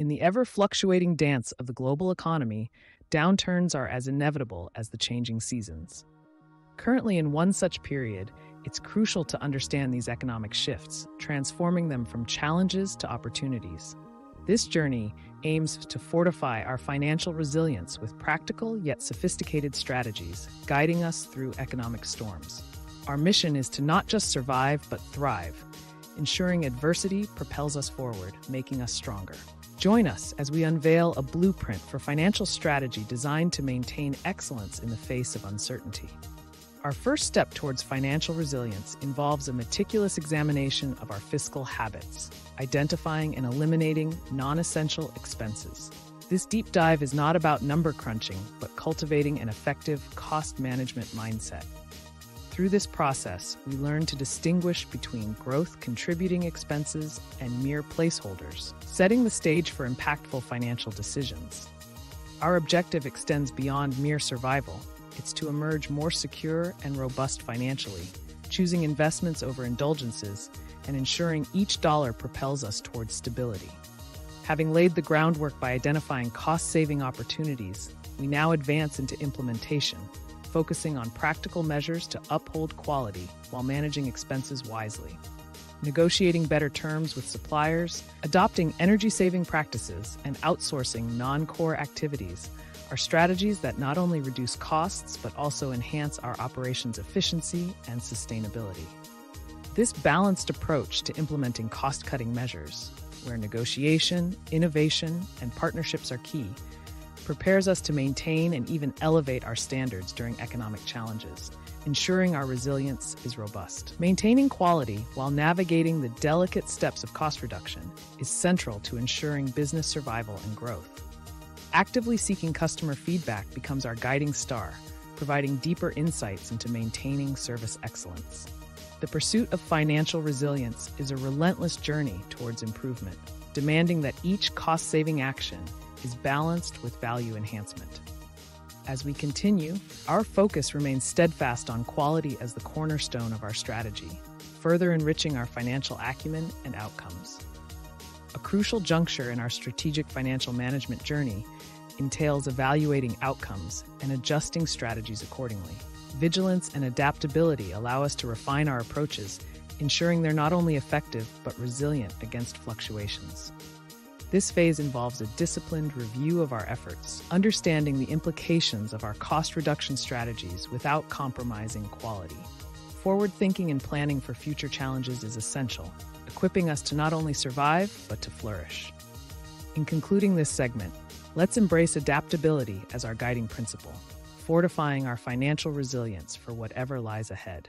In the ever-fluctuating dance of the global economy, downturns are as inevitable as the changing seasons. Currently, in one such period, it's crucial to understand these economic shifts, transforming them from challenges to opportunities. This journey aims to fortify our financial resilience with practical yet sophisticated strategies, guiding us through economic storms. Our mission is to not just survive, but thrive, ensuring adversity propels us forward, making us stronger. Join us as we unveil a blueprint for financial strategy designed to maintain excellence in the face of uncertainty. Our first step towards financial resilience involves a meticulous examination of our fiscal habits, identifying and eliminating non-essential expenses. This deep dive is not about number crunching, but cultivating an effective cost management mindset. Through this process, we learn to distinguish between growth-contributing expenses and mere placeholders, setting the stage for impactful financial decisions. Our objective extends beyond mere survival. It's to emerge more secure and robust financially, choosing investments over indulgences and ensuring each dollar propels us towards stability. Having laid the groundwork by identifying cost-saving opportunities, we now advance into implementation, focusing on practical measures to uphold quality while managing expenses wisely. Negotiating better terms with suppliers, adopting energy-saving practices, and outsourcing non-core activities are strategies that not only reduce costs but also enhance our operations' efficiency and sustainability. This balanced approach to implementing cost-cutting measures, where negotiation, innovation, and partnerships are key, prepares us to maintain and even elevate our standards during economic challenges, ensuring our resilience is robust. Maintaining quality while navigating the delicate steps of cost reduction is central to ensuring business survival and growth. Actively seeking customer feedback becomes our guiding star, providing deeper insights into maintaining service excellence. The pursuit of financial resilience is a relentless journey towards improvement, demanding that each cost-saving action is balanced with value enhancement. As we continue, our focus remains steadfast on quality as the cornerstone of our strategy, further enriching our financial acumen and outcomes. A crucial juncture in our strategic financial management journey entails evaluating outcomes and adjusting strategies accordingly. Vigilance and adaptability allow us to refine our approaches, ensuring they're not only effective but resilient against fluctuations. This phase involves a disciplined review of our efforts, understanding the implications of our cost reduction strategies without compromising quality. Forward thinking and planning for future challenges is essential, equipping us to not only survive, but to flourish. In concluding this segment, let's embrace adaptability as our guiding principle, fortifying our financial resilience for whatever lies ahead.